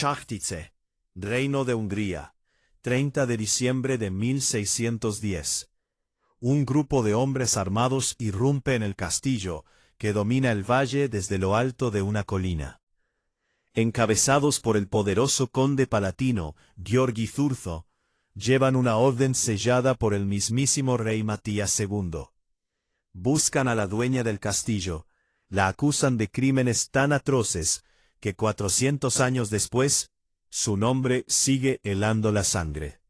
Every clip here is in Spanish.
Chachtice, Reino de Hungría, 30 de diciembre de 1610. Un grupo de hombres armados irrumpe en el castillo, que domina el valle desde lo alto de una colina. Encabezados por el poderoso conde palatino, Gheorghi Zurzo, llevan una orden sellada por el mismísimo rey Matías II. Buscan a la dueña del castillo, la acusan de crímenes tan atroces, que 400 años después, su nombre sigue helando la sangre.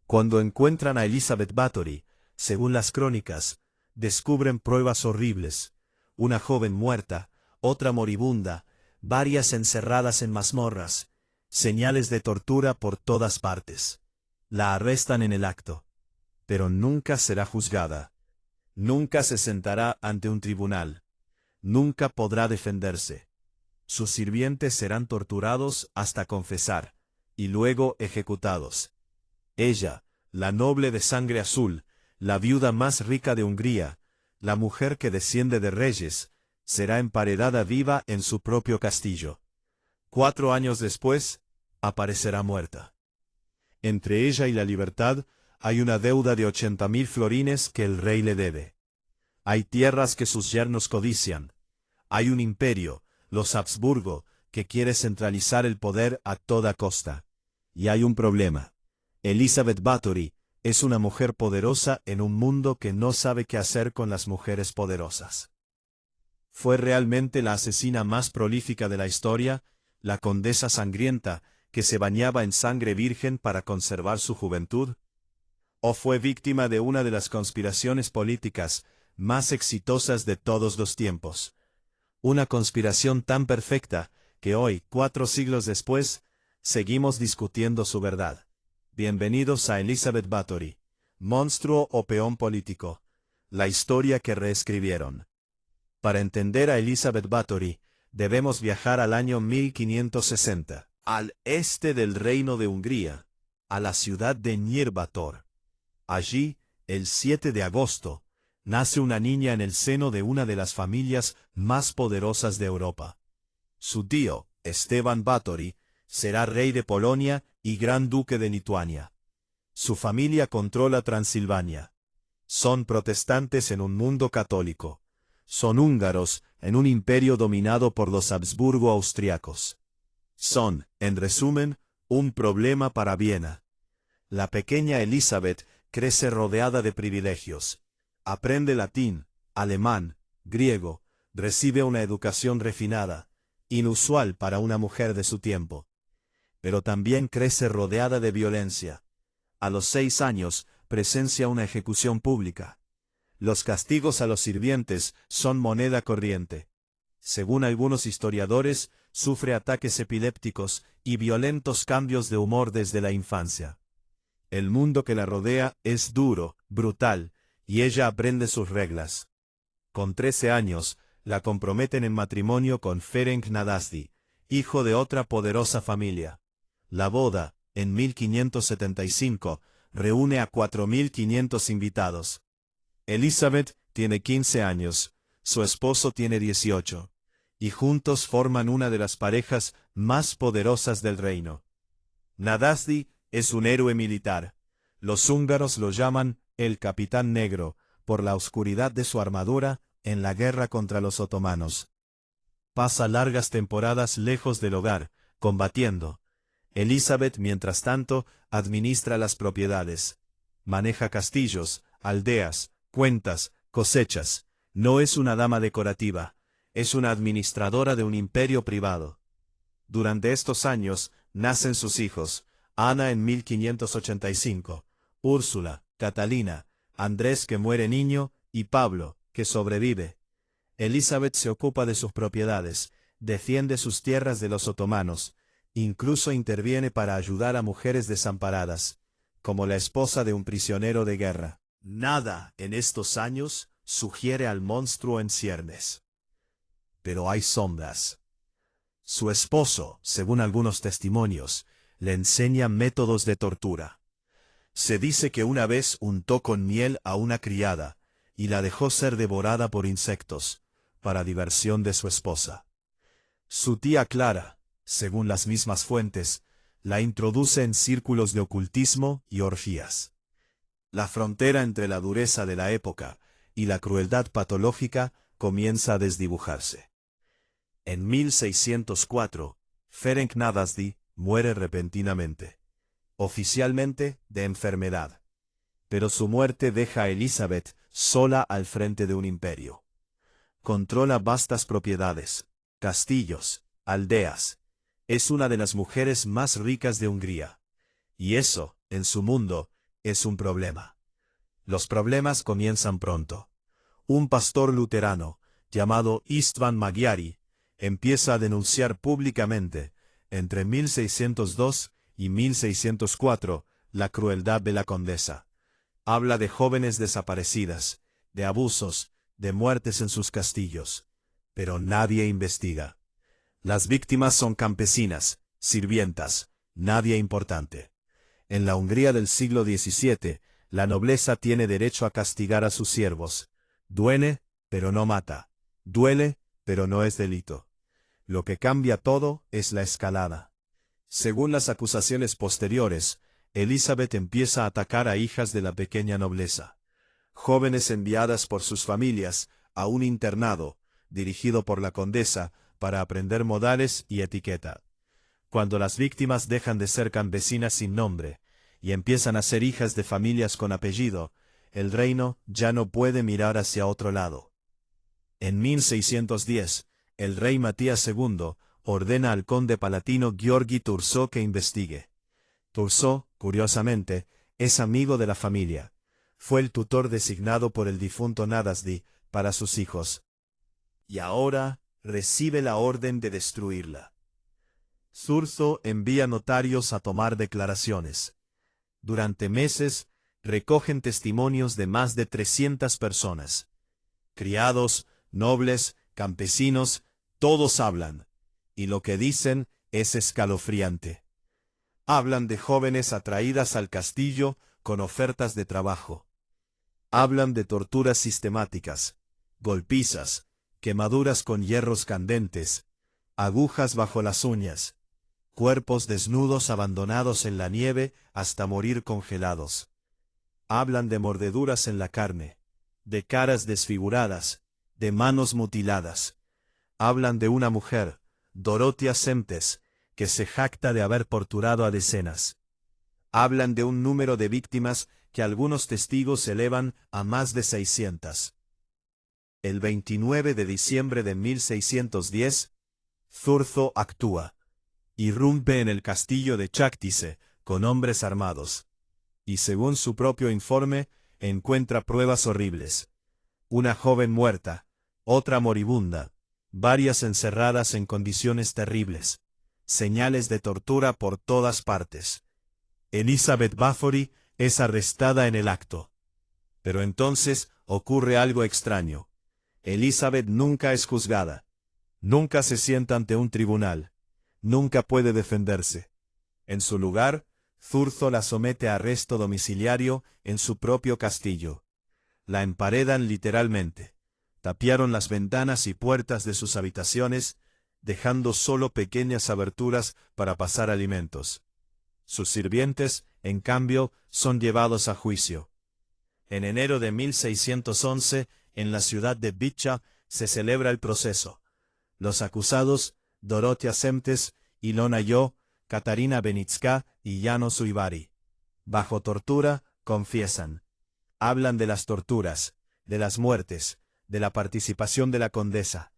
Cuando encuentran a Elizabeth Bathory, según las crónicas, descubren pruebas horribles: una joven muerta, otra moribunda, varias encerradas en mazmorras, señales de tortura por todas partes. La arrestan en el acto, pero nunca será juzgada. Nunca se sentará ante un tribunal. Nunca podrá defenderse. Sus sirvientes serán torturados hasta confesar, y luego ejecutados. Ella, la noble de sangre azul, la viuda más rica de Hungría, la mujer que desciende de reyes, será emparedada viva en su propio castillo. 4 años después, aparecerá muerta. Entre ella y la libertad hay una deuda de 80.000 florines que el rey le debe. Hay tierras que sus yernos codician. Hay un imperio, los Habsburgo, que quiere centralizar el poder a toda costa. Y hay un problema. Elizabeth Bathory es una mujer poderosa en un mundo que no sabe qué hacer con las mujeres poderosas. Fue realmente la asesina más prolífica de la historia, la condesa sangrienta, que se bañaba en sangre virgen para conservar su juventud. ¿O fue víctima de una de las conspiraciones políticas más exitosas de todos los tiempos? Una conspiración tan perfecta que hoy, 4 siglos después, seguimos discutiendo su verdad. Bienvenidos a Elizabeth Bathory, monstruo o peón político, la historia que reescribieron. Para entender a Elizabeth Bathory, debemos viajar al año 1560, al este del Reino de Hungría, a la ciudad de Nyírbátor. Allí, el 7 de agosto, nace una niña en el seno de una de las familias más poderosas de Europa. Su tío, Esteban Bathory, será rey de Polonia y gran duque de Lituania. Su familia controla Transilvania. Son protestantes en un mundo católico. Son húngaros en un imperio dominado por los Habsburgo austriacos. Son, en resumen, un problema para Viena. La pequeña Elizabeth crece rodeada de privilegios. Aprende latín, alemán, griego, recibe una educación refinada, inusual para una mujer de su tiempo. Pero también crece rodeada de violencia. A los 6 años, presencia una ejecución pública. Los castigos a los sirvientes son moneda corriente. Según algunos historiadores, sufre ataques epilépticos y violentos cambios de humor desde la infancia. El mundo que la rodea es duro, brutal, y ella aprende sus reglas. Con 13 años, la comprometen en matrimonio con Ferenc Nadasdy, hijo de otra poderosa familia. La boda, en 1575, reúne a 4.500 invitados. Elizabeth tiene 15 años, su esposo tiene 18, y juntos forman una de las parejas más poderosas del reino. Nadasdy es un héroe militar. Los húngaros lo llaman el Capitán Negro, por la oscuridad de su armadura en la guerra contra los otomanos. Pasa largas temporadas lejos del hogar, combatiendo. Elizabeth, mientras tanto, administra las propiedades. Maneja castillos, aldeas, cuentas, cosechas. No es una dama decorativa, es una administradora de un imperio privado. Durante estos años, nacen sus hijos: Ana en 1585, Úrsula, Catalina, Andrés, que muere niño, y Pablo, que sobrevive. Elizabeth se ocupa de sus propiedades, defiende sus tierras de los otomanos, incluso interviene para ayudar a mujeres desamparadas, como la esposa de un prisionero de guerra. Nada en estos años sugiere al monstruo en ciernes. Pero hay sombras. Su esposo, según algunos testimonios, le enseña métodos de tortura. Se dice que una vez untó con miel a una criada y la dejó ser devorada por insectos, para diversión de su esposa. Su tía Clara, según las mismas fuentes, la introduce en círculos de ocultismo y orgías. La frontera entre la dureza de la época y la crueldad patológica comienza a desdibujarse. En 1604, Ferenc Nadasdy muere repentinamente, oficialmente de enfermedad. Pero su muerte deja a Elizabeth sola al frente de un imperio. Controla vastas propiedades, castillos, aldeas. Es una de las mujeres más ricas de Hungría. Y eso, en su mundo, es un problema. Los problemas comienzan pronto. Un pastor luterano, llamado István Magyari, empieza a denunciar públicamente, entre 1602 y 1604, la crueldad de la condesa. Habla de jóvenes desaparecidas, de abusos, de muertes en sus castillos. Pero nadie investiga. Las víctimas son campesinas, sirvientas, nadie importante. En la Hungría del siglo XVII, la nobleza tiene derecho a castigar a sus siervos. Duele, pero no mata. Duele, pero no es delito. Lo que cambia todo es la escalada. Según las acusaciones posteriores, Elizabeth empieza a atacar a hijas de la pequeña nobleza. Jóvenes enviadas por sus familias a un internado, dirigido por la condesa, para aprender modales y etiqueta. Cuando las víctimas dejan de ser campesinas sin nombre, y empiezan a ser hijas de familias con apellido, el reino ya no puede mirar hacia otro lado. En 1610, el rey Matías II ordena al conde palatino Gheorghe Thurzó que investigue. Thurzó, curiosamente, es amigo de la familia. Fue el tutor designado por el difunto Nadasdy para sus hijos. Y ahora recibe la orden de destruirla. Thurzó envía notarios a tomar declaraciones. Durante meses, recogen testimonios de más de 300 personas. Criados, nobles, campesinos, todos hablan. Y lo que dicen es escalofriante. Hablan de jóvenes atraídas al castillo con ofertas de trabajo. Hablan de torturas sistemáticas, golpizas, quemaduras con hierros candentes, agujas bajo las uñas, cuerpos desnudos abandonados en la nieve hasta morir congelados. Hablan de mordeduras en la carne, de caras desfiguradas, de manos mutiladas. Hablan de una mujer, Dorothea Semtes, que se jacta de haber torturado a decenas. Hablan de un número de víctimas que algunos testigos elevan a más de 600. El 29 de diciembre de 1610, Thurzó actúa. Irrumpe en el castillo de Cháctice con hombres armados. Y según su propio informe, encuentra pruebas horribles. Una joven muerta, otra moribunda, varias encerradas en condiciones terribles, señales de tortura por todas partes. Elizabeth Bathory es arrestada en el acto. Pero entonces ocurre algo extraño. Elizabeth nunca es juzgada. Nunca se sienta ante un tribunal. Nunca puede defenderse. En su lugar, Thurzó la somete a arresto domiciliario en su propio castillo. La emparedan literalmente. Tapiaron las ventanas y puertas de sus habitaciones, dejando solo pequeñas aberturas para pasar alimentos. Sus sirvientes, en cambio, son llevados a juicio. En enero de 1611, en la ciudad de Bicza, se celebra el proceso. Los acusados, Dorothea Semtes, Ilona Yo, Katarina Benicka y János Újvári. Bajo tortura, confiesan. Hablan de las torturas, de las muertes, de la participación de la condesa.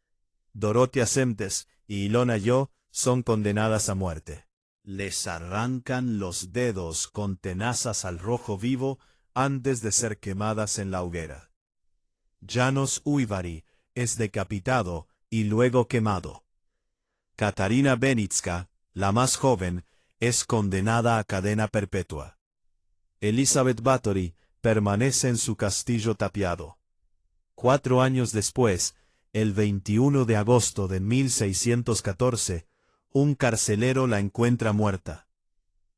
Dorothea Semtes y Ilona Yo son condenadas a muerte. Les arrancan los dedos con tenazas al rojo vivo antes de ser quemadas en la hoguera. János Újvári es decapitado y luego quemado. Katarina Benicka, la más joven, es condenada a cadena perpetua. Elizabeth Bathory permanece en su castillo tapiado. 4 años después, el 21 de agosto de 1614, un carcelero la encuentra muerta.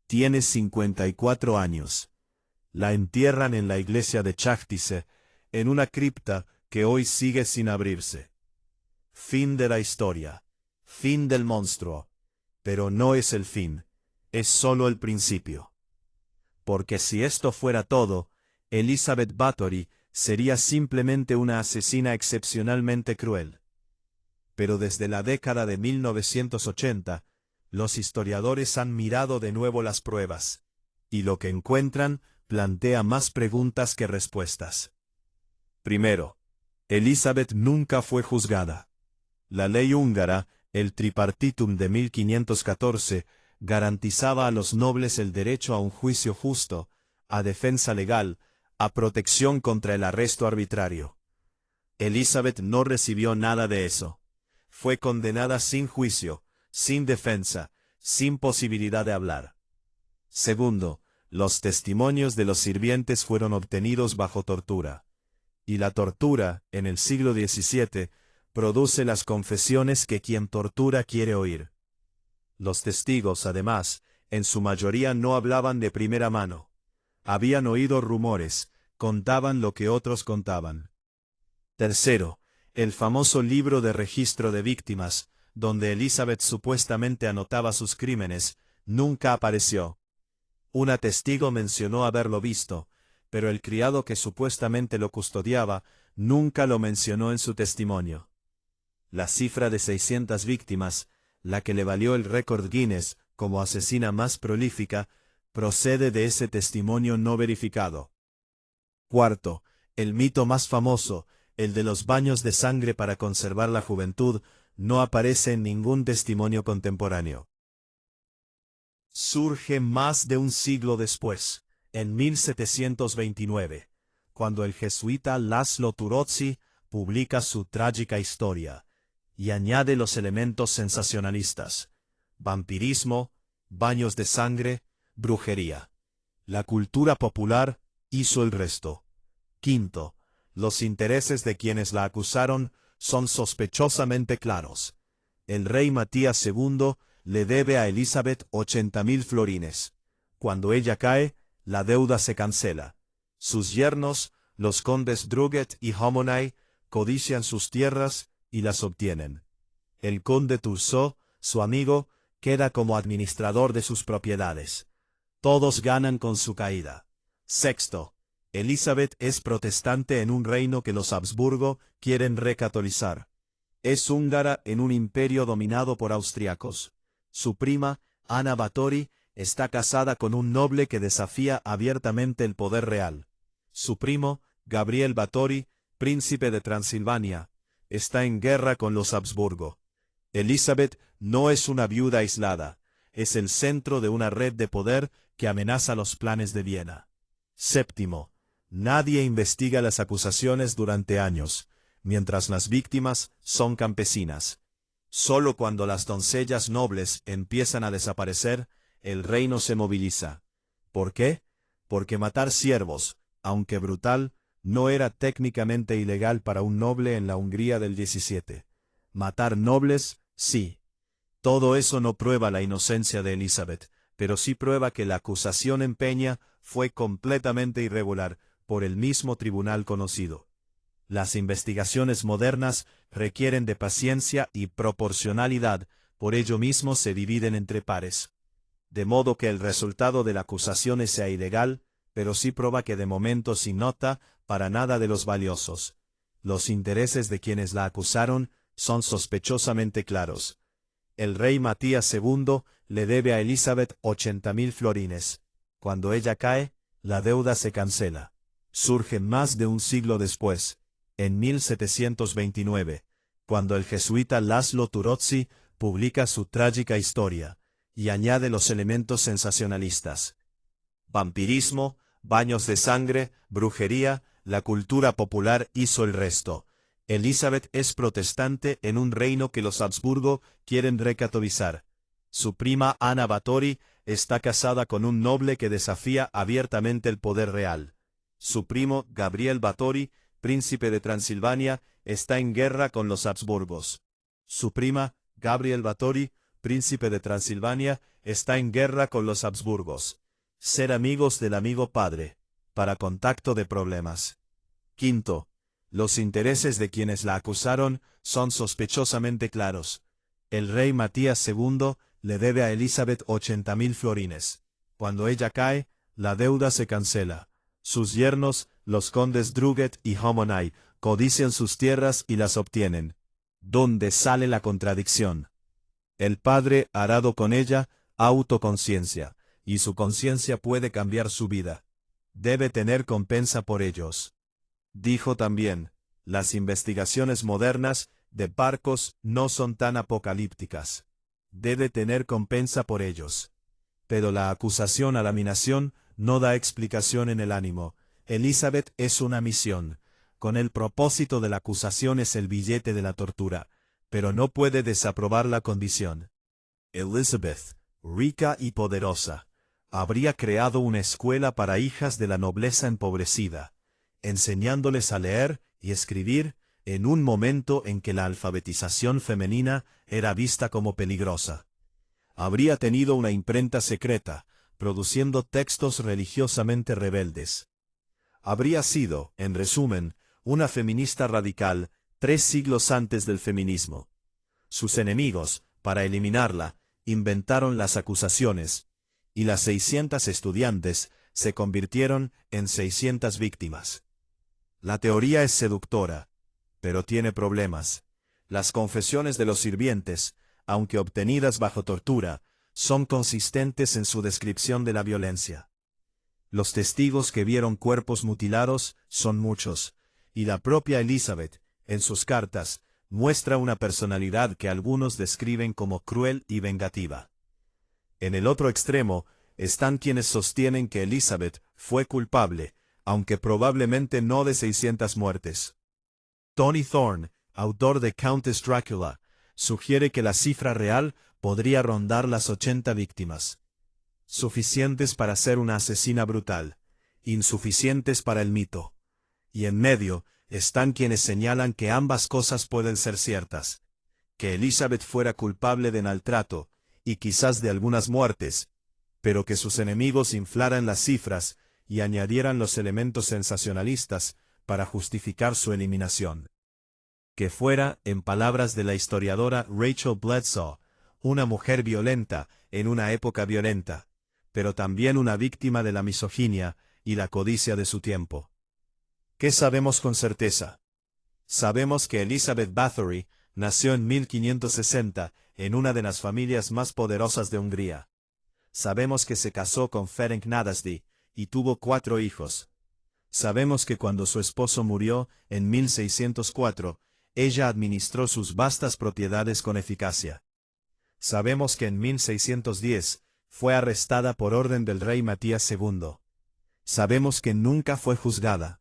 Tiene 54 años. La entierran en la iglesia de Cháctice, en una cripta que hoy sigue sin abrirse. Fin de la historia. Fin del monstruo. Pero no es el fin, es solo el principio. Porque si esto fuera todo, Elizabeth Bathory sería simplemente una asesina excepcionalmente cruel. Pero desde la década de 1980, los historiadores han mirado de nuevo las pruebas, y lo que encuentran plantea más preguntas que respuestas. Primero, Elizabeth nunca fue juzgada. La ley húngara, el Tripartitum de 1514, garantizaba a los nobles el derecho a un juicio justo, a defensa legal, a protección contra el arresto arbitrario. Elizabeth no recibió nada de eso. Fue condenada sin juicio, sin defensa, sin posibilidad de hablar. Segundo, los testimonios de los sirvientes fueron obtenidos bajo tortura. Y la tortura, en el siglo XVII, produce las confesiones que quien tortura quiere oír. Los testigos, además, en su mayoría no hablaban de primera mano. Habían oído rumores, contaban lo que otros contaban. Tercero, el famoso libro de registro de víctimas, donde Elizabeth supuestamente anotaba sus crímenes, nunca apareció. Una testigo mencionó haberlo visto, pero el criado que supuestamente lo custodiaba nunca lo mencionó en su testimonio. La cifra de 600 víctimas, la que le valió el récord Guinness como asesina más prolífica, procede de ese testimonio no verificado. Cuarto, el mito más famoso, el de los baños de sangre para conservar la juventud, no aparece en ningún testimonio contemporáneo. Surge más de un siglo después, en 1729, cuando el jesuita Laszlo Turozzi publica su trágica historia, y añade los elementos sensacionalistas: vampirismo, baños de sangre, brujería. La cultura popular hizo el resto. Quinto, los intereses de quienes la acusaron son sospechosamente claros. El rey Matías II le debe a Elizabeth 80.000 florines. Cuando ella cae, la deuda se cancela. Sus yernos, los condes Druget y Homonay, codician sus tierras y las obtienen. El conde Turgot, su amigo, queda como administrador de sus propiedades. Todos ganan con su caída. Sexto, Elizabeth es protestante en un reino que los Habsburgo quieren recatolizar. Es húngara en un imperio dominado por austriacos. Su prima, Ana Báthory, está casada con un noble que desafía abiertamente el poder real. Su primo, Gabriel Báthory, príncipe de Transilvania, está en guerra con los Habsburgo. Elizabeth no es una viuda aislada, es el centro de una red de poder que amenaza los planes de Viena. Séptimo, nadie investiga las acusaciones durante años, mientras las víctimas son campesinas. Solo cuando las doncellas nobles empiezan a desaparecer, el reino se moviliza. ¿Por qué? Porque matar siervos, aunque brutal, no era técnicamente ilegal para un noble en la Hungría del XVII. Matar nobles, sí. Todo eso no prueba la inocencia de Elizabeth, pero sí prueba que la acusación en Peña fue completamente irregular, por el mismo tribunal conocido. Las investigaciones modernas requieren de paciencia y proporcionalidad, por ello mismo se dividen entre pares. De modo que el resultado de la acusación sea ilegal, pero sí prueba que de momento sin nota para nada de los valiosos. Los intereses de quienes la acusaron son sospechosamente claros. El rey Matías II le debe a Elizabeth 80.000 florines. Cuando ella cae, la deuda se cancela. Surge más de un siglo después, en 1729, cuando el jesuita Laszlo Turozzi publica su trágica historia, y añade los elementos sensacionalistas. Vampirismo, baños de sangre, brujería, la cultura popular hizo el resto. Elizabeth es protestante en un reino que los Habsburgo quieren recatolizar. Su prima Ana Báthory está casada con un noble que desafía abiertamente el poder real. Su primo Gabriel Báthory, príncipe de Transilvania, está en guerra con los Habsburgos. Su prima, Gabriel Báthory, príncipe de Transilvania, está en guerra con los Habsburgos. Ser amigos del amigo padre, para contacto de problemas. Quinto, los intereses de quienes la acusaron son sospechosamente claros. El rey Matías II le debe a Elizabeth 80.000 florines. Cuando ella cae, la deuda se cancela. Sus yernos, los condes Druget y Homonai, codician sus tierras y las obtienen. ¿Dónde sale la contradicción? El padre, arado con ella, autoconciencia, y su conciencia puede cambiar su vida. Debe tener compensa por ellos. Dijo también, las investigaciones modernas de barcos no son tan apocalípticas. Debe tener compensa por ellos. Pero la acusación a la minación no da explicación en el ánimo. Elizabeth es una misión. Con el propósito de la acusación es el billete de la tortura, pero no puede desaprobar la condición. Elizabeth, rica y poderosa, habría creado una escuela para hijas de la nobleza empobrecida, enseñándoles a leer y escribir en un momento en que la alfabetización femenina era vista como peligrosa. Habría tenido una imprenta secreta, produciendo textos religiosamente rebeldes. Habría sido, en resumen, una feminista radical 3 siglos antes del feminismo. Sus enemigos, para eliminarla, inventaron las acusaciones, y las 600 estudiantes se convirtieron en 600 víctimas. La teoría es seductora, pero tiene problemas. Las confesiones de los sirvientes, aunque obtenidas bajo tortura, son consistentes en su descripción de la violencia. Los testigos que vieron cuerpos mutilados son muchos, y la propia Elizabeth, en sus cartas, muestra una personalidad que algunos describen como cruel y vengativa. En el otro extremo, están quienes sostienen que Elizabeth fue culpable, aunque probablemente no de 600 muertes. Tony Thorne, autor de Countess Dracula, sugiere que la cifra real podría rondar las 80 víctimas. Suficientes para ser una asesina brutal, insuficientes para el mito. Y en medio están quienes señalan que ambas cosas pueden ser ciertas. Que Elizabeth fuera culpable de maltrato, y quizás de algunas muertes, pero que sus enemigos inflaran las cifras y añadieran los elementos sensacionalistas para justificar su eliminación. Que fuera, en palabras de la historiadora Rachel Bledsoe, una mujer violenta en una época violenta, pero también una víctima de la misoginia y la codicia de su tiempo. ¿Qué sabemos con certeza? Sabemos que Elizabeth Bathory nació en 1560 en una de las familias más poderosas de Hungría. Sabemos que se casó con Ferenc Nadasdy y tuvo 4 hijos. Sabemos que cuando su esposo murió en 1604, ella administró sus vastas propiedades con eficacia. Sabemos que en 1610 fue arrestada por orden del rey Matías II. Sabemos que nunca fue juzgada.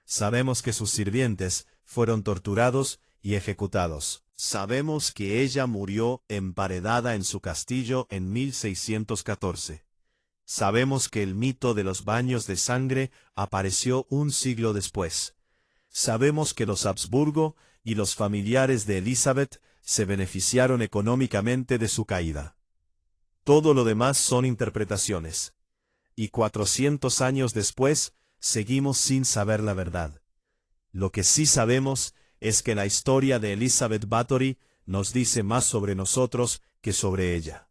Sabemos que sus sirvientes fueron torturados y ejecutados. Sabemos que ella murió emparedada en su castillo en 1614. Sabemos que el mito de los baños de sangre apareció un siglo después. Sabemos que los Habsburgo y los familiares de Elizabeth se beneficiaron económicamente de su caída. Todo lo demás son interpretaciones. Y 400 años después, seguimos sin saber la verdad. Lo que sí sabemos es que la historia de Elizabeth Bathory nos dice más sobre nosotros que sobre ella.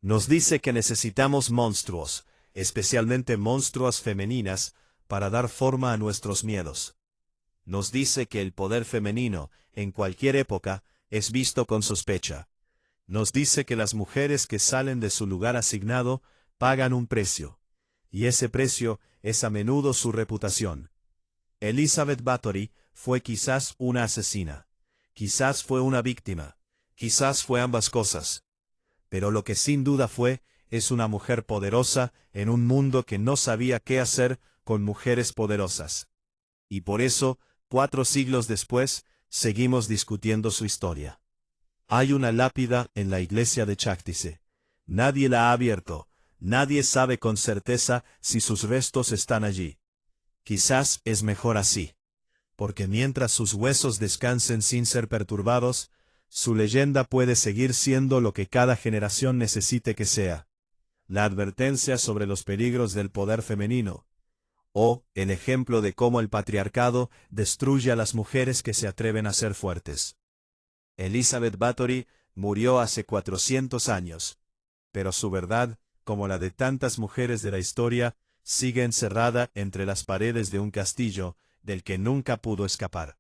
Nos dice que necesitamos monstruos, especialmente monstruos femeninas, para dar forma a nuestros miedos. Nos dice que el poder femenino, en cualquier época, es visto con sospecha. Nos dice que las mujeres que salen de su lugar asignado pagan un precio, y ese precio es a menudo su reputación. Elizabeth Bathory fue quizás una asesina, quizás fue una víctima, quizás fue ambas cosas. Pero lo que sin duda fue, es una mujer poderosa en un mundo que no sabía qué hacer con mujeres poderosas. Y por eso, 4 siglos después, seguimos discutiendo su historia. Hay una lápida en la iglesia de Cháctice. Nadie la ha abierto, nadie sabe con certeza si sus restos están allí. Quizás es mejor así, porque mientras sus huesos descansen sin ser perturbados, su leyenda puede seguir siendo lo que cada generación necesite que sea. La advertencia sobre los peligros del poder femenino, o el ejemplo de cómo el patriarcado destruye a las mujeres que se atreven a ser fuertes. Elizabeth Bathory murió hace 400 años, pero su verdad, como la de tantas mujeres de la historia, sigue encerrada entre las paredes de un castillo del que nunca pudo escapar.